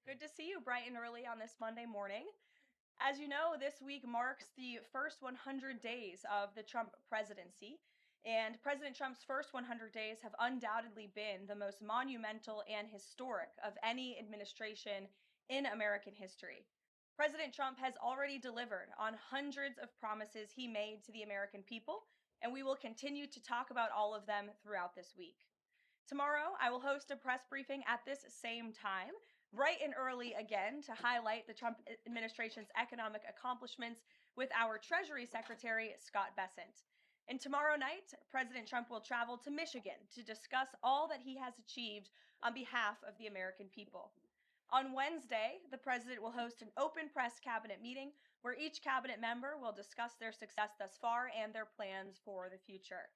Good to see you bright and early on this Monday morning. As you know, this week marks the first 100 days of the Trump presidency, and President Trump's first 100 days have undoubtedly been the most monumental and historic of any administration in American history. President Trump has already delivered on hundreds of promises he made to the American people, and we will continue to talk about all of them throughout this week. Tomorrow, I will host a press briefing at this same time, bright and early again, to highlight the Trump administration's economic accomplishments with our Treasury Secretary, Scott Bessent. And tomorrow night, President Trump will travel to Michigan to discuss all that he has achieved on behalf of the American people. On Wednesday, the president will host an open press cabinet meeting where each cabinet member will discuss their success thus far and their plans for the future.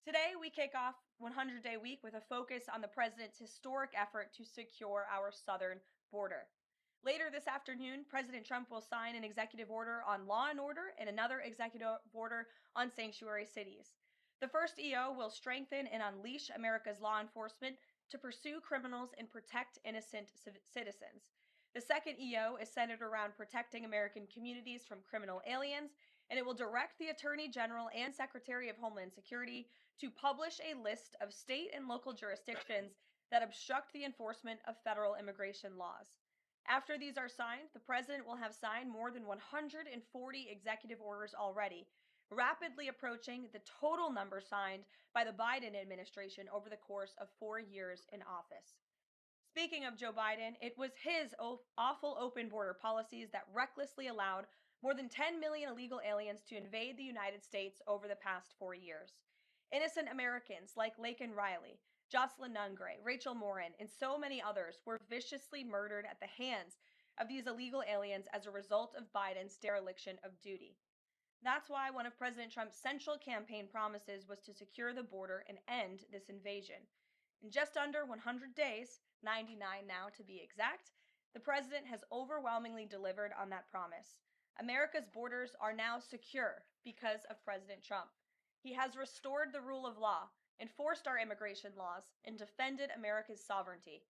Today, we kick off 100 Day Week with a focus on the president's historic effort to secure our southern border. Later this afternoon, President Trump will sign an executive order on law and order and another executive order on sanctuary cities. The first EO will strengthen and unleash America's law enforcement to pursue criminals and protect innocent citizens. The second EO is centered around protecting American communities from criminal aliens, and it will direct the Attorney General and Secretary of Homeland Security to publish a list of state and local jurisdictions that obstruct the enforcement of federal immigration laws. After these are signed, the president will have signed more than 140 executive orders already, rapidly approaching the total number signed by the Biden administration over the course of 4 years in office. Speaking of Joe Biden, it was his awful open border policies that recklessly allowed more than 10 million illegal aliens to invade the United States over the past 4 years. Innocent Americans like Laken Riley, Jocelyn Nungray, Rachel Morin, and so many others were viciously murdered at the hands of these illegal aliens as a result of Biden's dereliction of duty. That's why one of President Trump's central campaign promises was to secure the border and end this invasion. In just under 100 days, 99 now to be exact, the president has overwhelmingly delivered on that promise. America's borders are now secure because of President Trump. He has restored the rule of law, enforced our immigration laws, and defended America's sovereignty.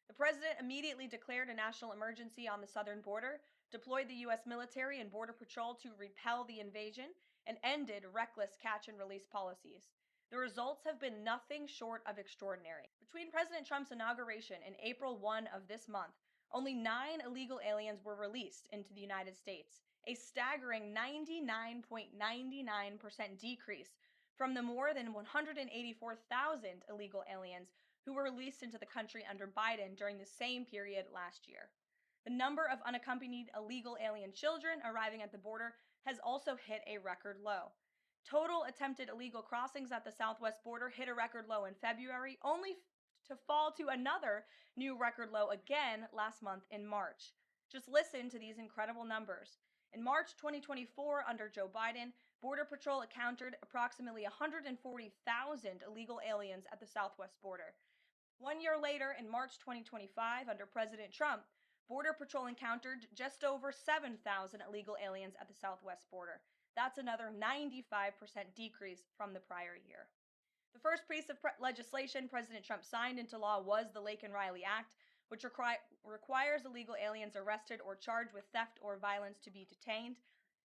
The president immediately declared a national emergency on the southern border, deployed the U.S. military and Border Patrol to repel the invasion, and ended reckless catch and release policies. The results have been nothing short of extraordinary. Between President Trump's inauguration and April 1 of this month, only 9 illegal aliens were released into the United States, a staggering 99.99% decrease from the more than 184,000 illegal aliens who were released into the country under Biden during the same period last year. The number of unaccompanied illegal alien children arriving at the border has also hit a record low. Total attempted illegal crossings at the southwest border hit a record low in February, only to fall to another new record low again last month in March. Just listen to these incredible numbers. In March 2024, under Joe Biden, Border Patrol encountered approximately 140,000 illegal aliens at the southwest border. 1 year later, in March 2025, under President Trump, Border Patrol encountered just over 7,000 illegal aliens at the southwest border. That's another 95% decrease from the prior year. The first piece of legislation President Trump signed into law was the Laken Riley Act, which requires illegal aliens arrested or charged with theft or violence to be detained.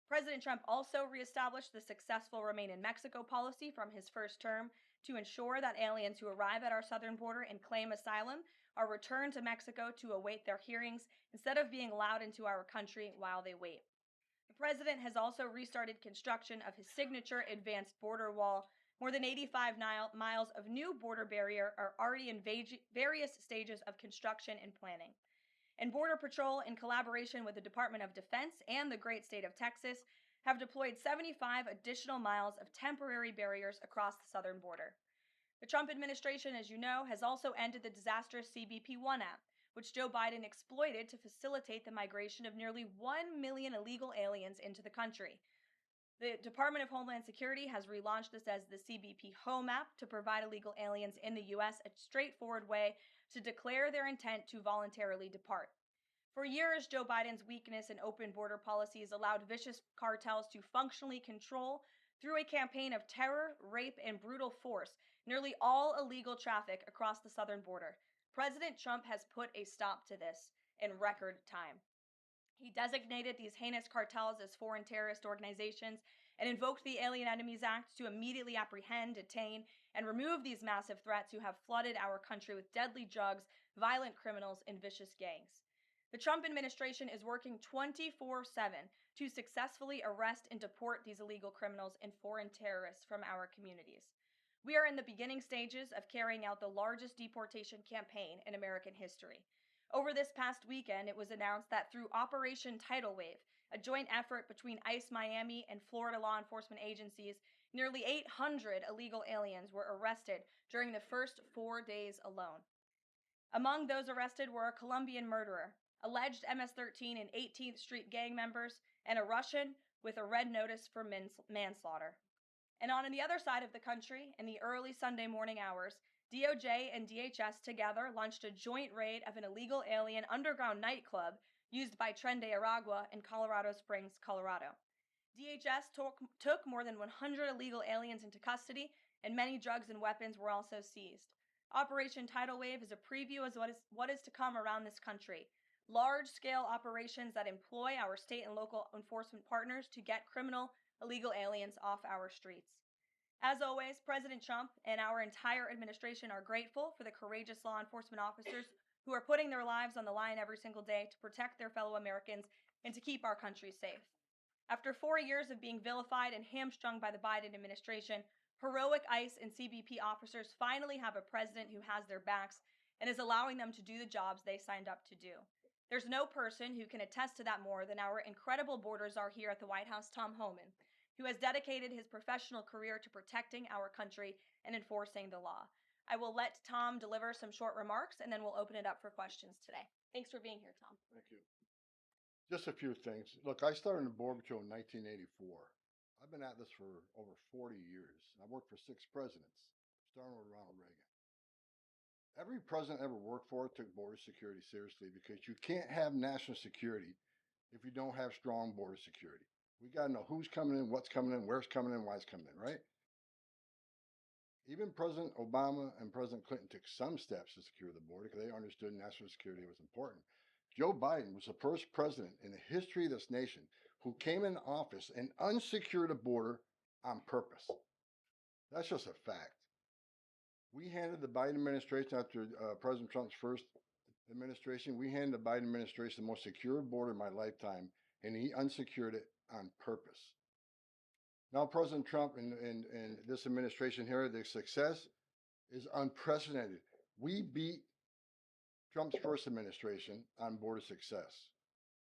President Trump also reestablished the successful Remain in Mexico policy from his first term to ensure that aliens who arrive at our southern border and claim asylum are returned to Mexico to await their hearings instead of being allowed into our country while they wait. The president has also restarted construction of his signature advanced border wall. More than 85 miles of new border barrier are already in various stages of construction and planning. And Border Patrol, in collaboration with the Department of Defense and the great state of Texas, have deployed 75 additional miles of temporary barriers across the southern border. The Trump administration, as you know, has also ended the disastrous CBP-1 app, which Joe Biden exploited to facilitate the migration of nearly 1 million illegal aliens into the country. The Department of Homeland Security has relaunched this as the CBP Home app to provide illegal aliens in the U.S. a straightforward way to declare their intent to voluntarily depart. For years, Joe Biden's weakness in open border policies allowed vicious cartels to functionally control, through a campaign of terror, rape, and brutal force, nearly all illegal traffic across the southern border. President Trump has put a stop to this. in record time. He designated these heinous cartels as foreign terrorist organizations and invoked the Alien Enemies Act to immediately apprehend, detain, and remove these massive threats who have flooded our country with deadly drugs, violent criminals, and vicious gangs. The Trump administration is working 24/7 to successfully arrest and deport these illegal criminals and foreign terrorists from our communities. We are in the beginning stages of carrying out the largest deportation campaign in American history. Over this past weekend, it was announced that through Operation Tidal Wave, a joint effort between ICE Miami and Florida law enforcement agencies, nearly 800 illegal aliens were arrested during the first 4 days alone. Among those arrested were a Colombian murderer, alleged MS-13 and 18th Street gang members, and a Russian with a red notice for manslaughter. And on the other side of the country, in the early Sunday morning hours, DOJ and DHS together launched a joint raid of an illegal alien underground nightclub used by Tren de Aragua in Colorado Springs, Colorado. DHS took more than 100 illegal aliens into custody, and many drugs and weapons were also seized. Operation Tidal Wave is a preview of what is to come around this country. Large-scale operations that employ our state and local enforcement partners to get criminal illegal aliens off our streets. As always, President Trump and our entire administration are grateful for the courageous law enforcement officers who are putting their lives on the line every single day to protect their fellow Americans and to keep our country safe. After 4 years of being vilified and hamstrung by the Biden administration, heroic ICE and CBP officers finally have a president who has their backs and is allowing them to do the jobs they signed up to do. There's no person who can attest to that more than our incredible border czar here at the White House, Tom Homan, who has dedicated his professional career to protecting our country and enforcing the law. I will let Tom deliver some short remarks, and then we'll open it up for questions today. Thanks for being here, Tom. Thank you. Just a few things. Look, I started in the Border Patrol in 1984. I've been at this for over 40 years. I worked for 6 presidents, starting with Ronald Reagan. Every president I ever worked for took border security seriously because you can't have national security if you don't have strong border security. We got to know who's coming in, what's coming in, where's coming in, why it's coming in, right? Even President Obama and President Clinton took some steps to secure the border because they understood national security was important. Joe Biden was the first president in the history of this nation who came in office and unsecured a border on purpose. That's just a fact. We handed the Biden administration, after President Trump's first administration, we handed the Biden administration the most secure border in my lifetime, and he unsecured it on purpose. Now, President Trump and this administration here, the success is unprecedented. We beat Trump's first administration on border success.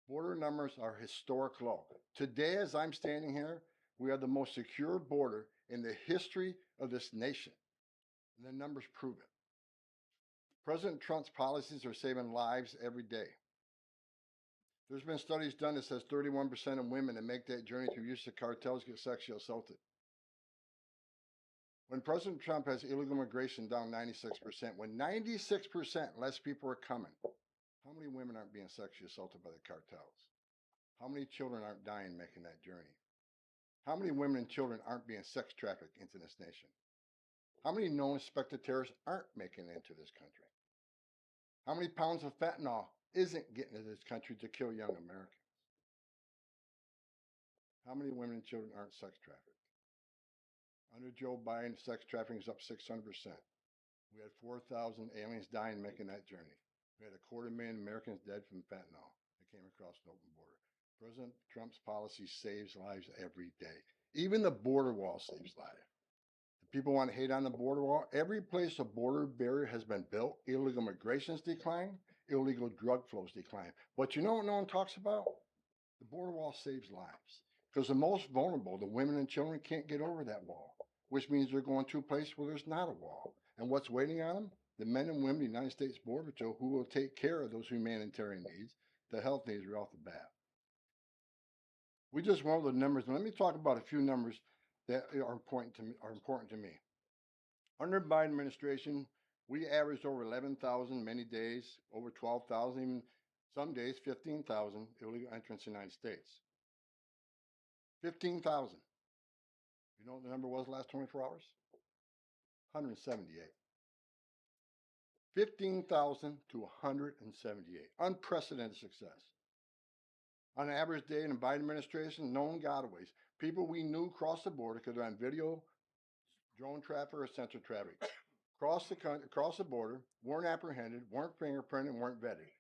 Border numbers are historic low. Today, as I'm standing here, we have the most secure border in the history of this nation. And the numbers prove it. President Trump's policies are saving lives every day. There's been studies done that says 31% of women that make that journey through use of cartels get sexually assaulted. When President Trump has illegal immigration down 96%, when 96% less people are coming, how many women aren't being sexually assaulted by the cartels? How many children aren't dying making that journey? How many women and children aren't being sex trafficked into this nation? How many known suspected terrorists aren't making it into this country? How many pounds of fentanyl isn't getting into this country to kill young Americans? How many women and children aren't sex trafficked? Under Joe Biden, sex trafficking is up 600%. We had 4,000 aliens dying making that journey. We had 250,000 Americans dead from fentanyl that came across an open border. President Trump's policy saves lives every day. Even the border wall saves lives. If people want to hate on the border wall, every place a border barrier has been built, illegal migration's declined, illegal drug flows decline. But you know what no one talks about? The border wall saves lives. Because the most vulnerable, the women and children, can't get over that wall, which means they're going to a place where there's not a wall. And what's waiting on them? The men and women of the United States Border Patrol who will take care of those humanitarian needs, the health needs right off the bat. We just went over the numbers, and let me talk about a few numbers that are important to me. Under the Biden administration, we averaged over 11,000 many days, over 12,000, even some days 15,000 illegal entrants in the United States. 15,000. You know what the number was last 24 hours? 178. 15,000 to 178. Unprecedented success. On an average day in the Biden administration, known gotaways, people we knew crossed the border because they're on video, drone traffic, or sensor traffic. Cross the border, weren't apprehended, weren't fingerprinted, weren't vetted.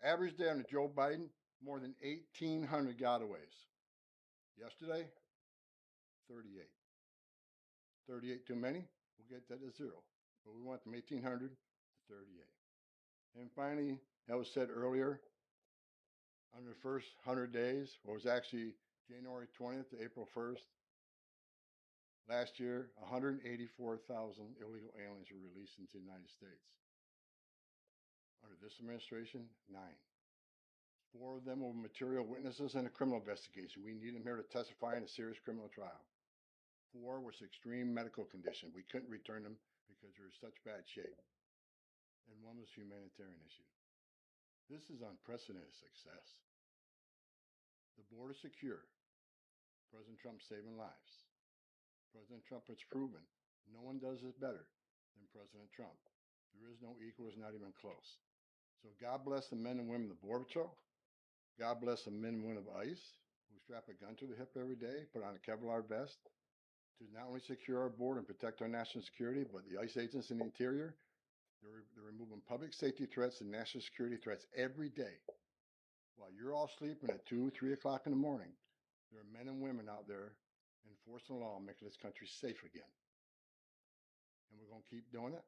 Average day under Joe Biden, more than 1,800 gotaways. Yesterday, 38. 38 too many? We'll get that to zero. But we went from 1,800 to 38. And finally, that was said earlier, under the first 100 days, or it was actually January 20th to April 1st, last year, 184,000 illegal aliens were released into the United States. Under this administration, 9. 4 of them were material witnesses in a criminal investigation. We need them here to testify in a serious criminal trial. 4 was extreme medical condition. We couldn't return them because they were in such bad shape. And 1 was humanitarian issue. This is unprecedented success. The border secure. President Trump saving lives. President Trump has proven no one does this better than President Trump. There is no equal, it's not even close. So God bless the men and women of the Border Patrol. God bless the men and women of ICE who strap a gun to the hip every day, put on a Kevlar vest to not only secure our border and protect our national security, but the ICE agents in the interior, they're removing public safety threats and national security threats every day. While you're all sleeping at 2, 3 o'clock in the morning, there are men and women out there enforcing the law, making this country safe again. And we're going to keep doing it.